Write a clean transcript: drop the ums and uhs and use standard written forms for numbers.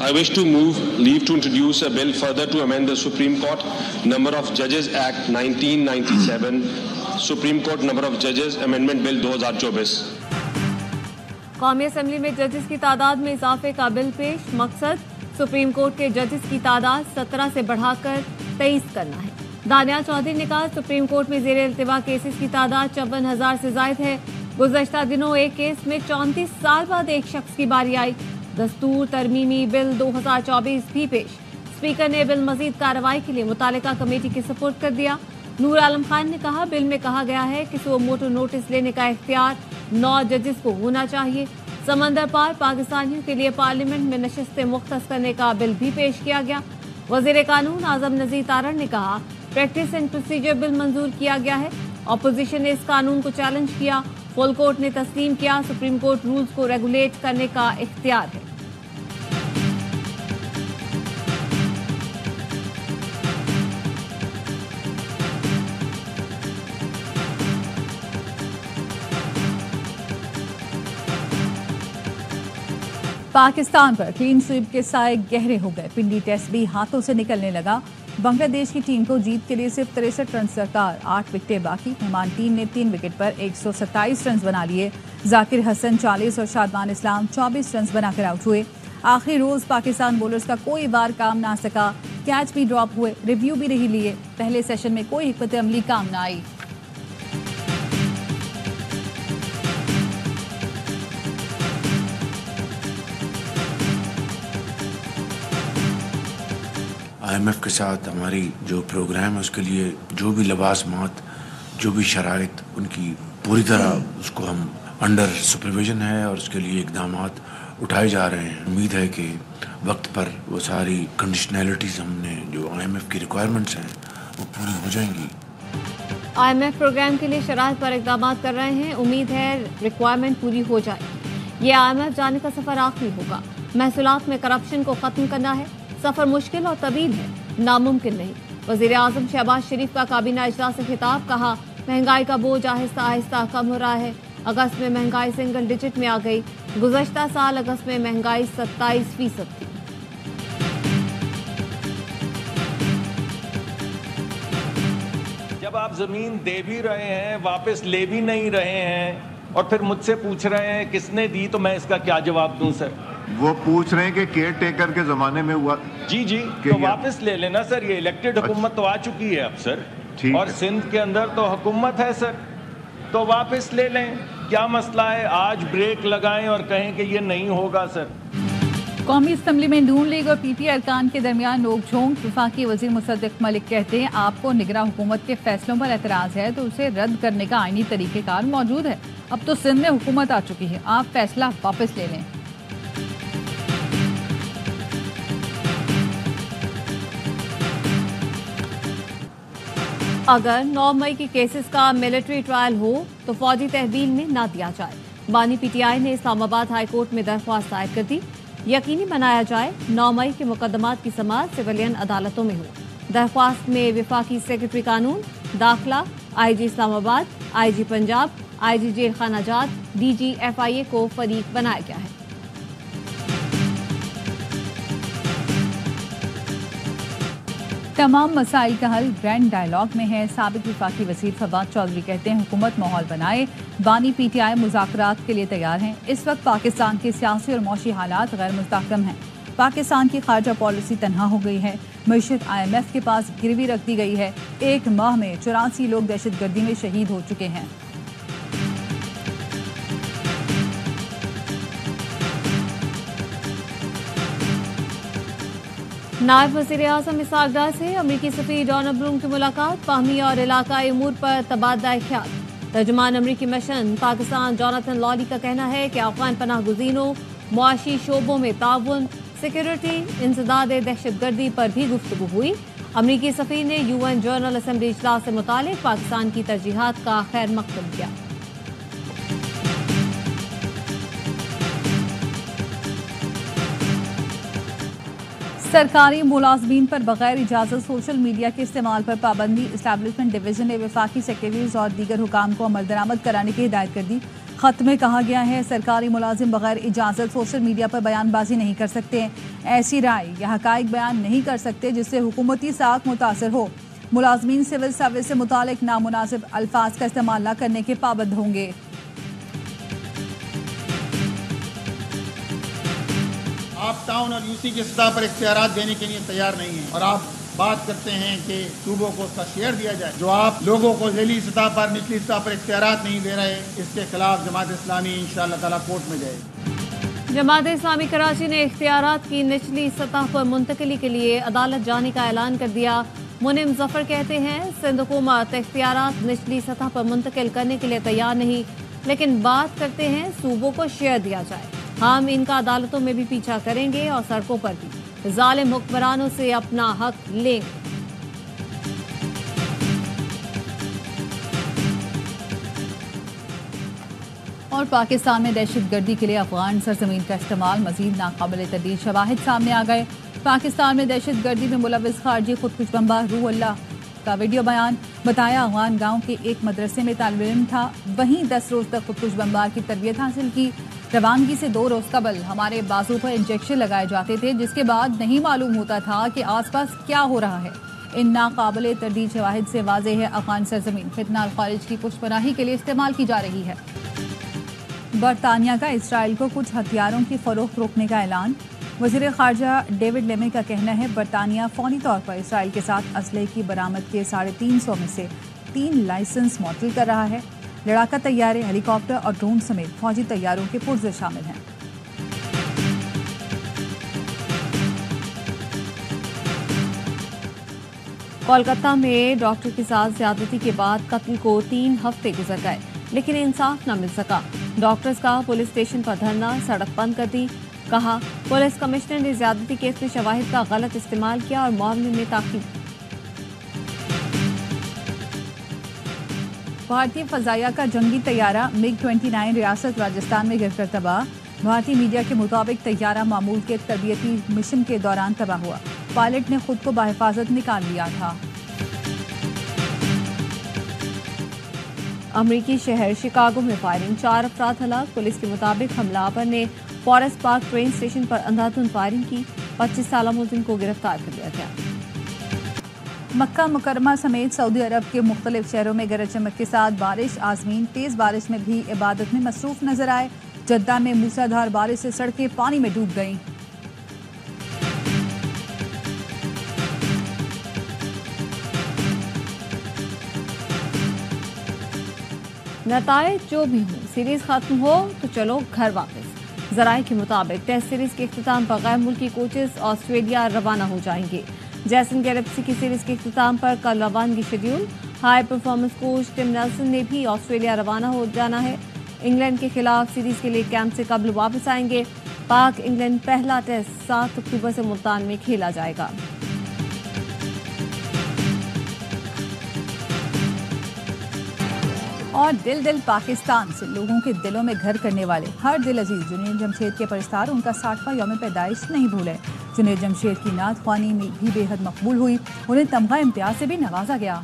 I wish to move leave to introduce a bill further to amend the Supreme Court Number of Judges Act 1997, Supreme Court Number of Judges Amendment Bill 2024। कौमी assembly में जजेस की तादाद में इजाफे का bill पेश। मकसद सुप्रीम कोर्ट के जजेस की तादाद 17 से बढ़ाकर 23 करना है। दानिया चौधरी ने कहा सुप्रीम कोर्ट में जेर इल्तिवा केसेस की तादाद 54,000 से जायद है। गुज़श्ता दिनों एक केस में 34 साल बाद एक शख्स की बारी आई। दस्तूर तरमीमी बिल 2024 भी पेश। स्पीकर ने बिल मजीद कार्रवाई के लिए मुतालिका कमेटी के सपोर्ट कर दिया। नूर आलम खान ने कहा बिल में कहा गया है कि सो मोटो नोटिस लेने का इख्तियार 9 जजेस को होना चाहिए। समंदर पार पाकिस्तानियों के लिए पार्लियामेंट में नशस्तें मुख्तस करने का बिल भी पेश किया गया। वजीर कानून आजम नजीर तारड़ ने कहा प्रैक्टिस एंड प्रोसीजर बिल मंजूर किया गया है। अपोजिशन ने इस कानून को चैलेंज किया। फुल कोर्ट ने तस्लीम किया सुप्रीम कोर्ट रूल्स को रेगुलेट करने का इख्तियार है। पाकिस्तान पर क्लीन स्वीप के साए गहरे हो गए। पिंडी टेस्ट भी हाथों से निकलने लगा। बांग्लादेश की टीम को जीत के लिए सिर्फ 63 रन दरकार। 8 विकेटें बाकी। मेहमान टीम ने 3 विकेट पर 127 रन बना लिए। जाकिर हसन 40 और शादमान इस्लाम 24 रन बनाकर आउट हुए। आखिरी रोज पाकिस्तान बॉलर्स का कोई बार काम ना सका। कैच भी ड्रॉप हुए, रिव्यू भी नहीं लिए। पहले सेशन में कोई हिकमत अमली काम ना आई। IMF के साथ हमारी जो प्रोग्राम है उसके लिए जो भी लवाजमात, जो भी शराइत, उनकी पूरी तरह उसको हम अंडर सुपरविजन है और उसके लिए इकदाम उठाए जा रहे हैं। उम्मीद है कि वक्त पर वो सारी कंडीशनैलिटीज़ हमने जो IMF की रिक्वायरमेंट्स हैं वो पूरी हो जाएंगी। IMF प्रोग्राम के लिए शराइत पर इकदाम कर रहे हैं। उम्मीद है रिक्वायरमेंट पूरी हो जाएगी। ये IMF जाने का सफ़र आखिरी होगा। महसूलात में करप्शन को ख़त्म करना है। सफर मुश्किल और तवील है, नामुमकिन नहीं। वजीर आजम शहबाज शरीफ का काबीना इजलास से खिताब। कहा महंगाई का बोझ आहिस्ता आहिस्ता कम हो रहा है। अगस्त में महंगाई सिंगल डिजिट में आ गई। गुज़श्ता साल अगस्त में महंगाई 27% थी। जब आप जमीन दे भी रहे हैं, वापस ले भी नहीं रहे हैं और फिर मुझसे पूछ रहे हैं किसने दी, तो मैं इसका क्या जवाब दूं सर? वो पूछ रहे हैं कि केयर टेकर के जमाने में हुआ। जी तो वापस ले लेना सर। ये इलेक्टेड हुकूमत तो आ चुकी है अब सर, और सिंध के अंदर तो हुकूमत है सर, तो वापस ले लें। क्या मसला है? आज ब्रेक लगाएं और कहें कि ये नहीं होगा सर। कौमी असम्बली में नून लीग और PPI अरकान के दरमियान नोक-झोंक। वफाकी वजीर मुसद्दिक मलिक कहते हैं आपको निगरां हुकूमत के फैसलों पर एतराज़ है तो उसे रद्द करने का आईनी तरीक़ेकार मौजूद है। अब तो सिंध में हुकूमत आ चुकी है, आप फैसला वापस ले लें। अगर 9 मई की केसेस का मिलिट्री ट्रायल हो तो फौजी तहवील में ना दिया जाए। बानी PTI ने इस्लामाबाद हाई कोर्ट में दरख्वास्त दायर कर दी। यकीनी बनाया जाए 9 मई के मुकदमात की समाअत सिविलियन अदालतों में हो। दरख्वास्त में वफाकी सेक्रेटरी कानून, दाखिला, IG Islamabad, IG Punjab, IG jail खाना जात, DG FIA को फरीक बनाया गया है। तमाम मसाइल का हल ग्रैंड डायलॉग में है। साबिक वफाकी वज़ीर फवाद चौधरी कहते हैं हुकूमत माहौल बनाए। बानी PTI मुज़ाकरात के लिए तैयार हैं। इस वक्त पाकिस्तान के सियासी और मौशी हालात गैर मुस्तहकम हैं। पाकिस्तान की खारजा पॉलिसी तनहा हो गई है। मईशत IMF के पास गिरवी रख दी गई है। एक माह में 84 लोग दहशतगर्दी में शहीद हो चुके हैं। नायब वज़ीर आज़म इसहाक डार से अमरीकी सफ़ीर डोनाल्ड ब्लूम की मुलाकात। बाहमी और इलाकाई उमूर पर तबादला ख्याल। तर्जुमान अमरीकी मिशन पाकिस्तान जोनाथन लॉली का कहना है कि अफ़गान पनाह गुज़ीनों, मुआशी शोबों में ताउन, सिक्योरिटी, इंसदाद दहशतगर्दी पर भी गुफ्तगू हुई। अमरीकी सफ़ीर ने UN जनरल असम्बली इजलास से मुतालिक पाकिस्तान की तरजीहात का खैर मकदम किया। सरकारी मुलाजमीन पर बगैर इजाज़त सोशल मीडिया के इस्तेमाल पर पाबंदी। इस्टेब्लिशमेंट डिवीजन ने वफाकी सेक्रेटरीज और दीगर हुकाम को अमल दरामद कराने की हिदायत कर दी। खत में कहा गया है सरकारी मुलाजिम बगैर इजाज़त सोशल मीडिया पर बयानबाजी नहीं कर सकते, ऐसी राय या हक़ाइक़ बयान नहीं कर सकते जिससे हुकूमती साख मुतासर हो। मुलाजमीन सिविल सर्विस से मुतालिक नामुनासिब अल्फाज का इस्तेमाल न करने के पाबंद होंगे। आप टाउन और यूसी की सतह पर इख्तियारात देने के लिए तैयार नहीं हैं और आप बात करते हैं कि सूबों को उसका शेयर दिया जाए। जो आप लोगों को ज़िली सतह पर निचली सतह पर इख्तियारात नहीं दे रहे, इसके खिलाफ जमात इस्लामी इंशाअल्लाह ताला कोर्ट में जाएगी। जमात इस्लामी कराची ने इख्तियारात की निचली सतह पर मुंतकिली के लिए अदालत जाने का ऐलान कर दिया। मुनिम जफर कहते हैं सिंध हुकूमत इख्तियारात निचली सतह पर मुंतकिल करने के लिए तैयार नहीं, लेकिन बात करते हैं सूबों को शेयर दिया जाए। हम इनका अदालतों में भी पीछा करेंगे और सड़कों पर भी जालिम हुक्मरानों से अपना हक लेंगे। और पाकिस्तान में दहशतगर्दी के लिए अफगान सरजमीन का इस्तेमाल, मजीद नाकाबिल तर्दीद शवाहिद सामने आ गए। पाकिस्तान में दहशतगर्दी में मुलव्विस खारजी खुदकुश बम्बार रूह अल्लाह का वीडियो बयान। बताया अफगान गांव के एक मदरसे में तालिब इल्म था, वहीं 10 रोज तक खुदकुश बम्बार की तरबियत हासिल की। रवानगी से 2 रोज कबल हमारे बाजू पर इंजेक्शन लगाए जाते थे, जिसके बाद नहीं मालूम होता था कि आसपास क्या हो रहा है। इन नाकाबिल तर्दीद शवाहिद से वाज़ेह है अफगान सरजमीन फितना खारिज की पुष्पनाही के लिए इस्तेमाल की जा रही है। बरतानिया का इसराइल को कुछ हथियारों की फरोख्त रोकने का ऐलान। वज़ीर ख़ारजा डेविड लेमे का कहना है बरतानिया फौरी तौर पर इसराइल के साथ असलहे की बरामद के 350 में से 3 लाइसेंस मुअत्तल कर रहा है। लड़ाका तैयारे, हेलीकॉप्टर और ड्रोन समेत फौजी तैयारों के पुर्जे शामिल हैं। कोलकाता में डॉक्टर के साथ ज्यादती के बाद कत्ल को 3 हफ्ते गुजर गए, लेकिन इंसाफ न मिल सका। डॉक्टर्स का पुलिस स्टेशन पर धरना, सड़क बंद कर दी। कहा पुलिस कमिश्नर ने ज्यादती केस में शवाहिद का गलत इस्तेमाल किया और मामले में ताकीद। भारतीय फजाइया का जंगी तैयारा MiG-29 रियासत राजस्थान में गिरकर तबाह। भारतीय मीडिया के मुताबिक तैयारा मामूल के तरबियती मिशन के दौरान तबाह हुआ। पायलट ने खुद को बाहिफाजत निकाल लिया था। अमरीकी शहर शिकागो में फायरिंग, 4 अफराद हलाक। पुलिस के मुताबिक हमलावर ने फॉरेस्ट पार्क ट्रेन स्टेशन पर अंधाधुंध फायरिंग की। 25 साला मुलजिम को गिरफ्तार कर लिया गया। मक्का मुकरमा समेत सऊदी अरब के मुख्तलिफ शहरों में गरज चमक के साथ बारिश। आज़मीन तेज बारिश में भी इबादत में मसरूफ नजर आए। जद्दा में मूसलाधार बारिश से सड़कें पानी में डूब गईं। नताइज जो भी हो, सीरीज खत्म हो तो चलो घर वापस। जराये के मुताबिक टेस्ट सीरीज के इख्तिताम पर गैर मुल्की कोचेस ऑस्ट्रेलिया रवाना हो जाएंगे। जैसन गैलेक्सी की सीरीज के इख्तिताम पर कल रवानगी schedule. High performance coach Tim Nelson ने भी ऑस्ट्रेलिया रवाना हो जाना है। इंग्लैंड के खिलाफ सीरीज के लिए कैंप से कबल वापस आएंगे। पाक इंग्लैंड पहला टेस्ट 7 अक्टूबर से मुल्तान में खेला जाएगा। और दिल दिल पाकिस्तान से लोगों के दिलों में घर करने वाले हर दिल अजीज जुनैद जमशेद के परस्तार उनका 60वां यौम पैदाइश नहीं भूले। जुनैद जमशेद की नात ख्वानी में भी बेहद मकबूल हुई। उन्हें तमगा इम्तियाज से भी नवाजा गया।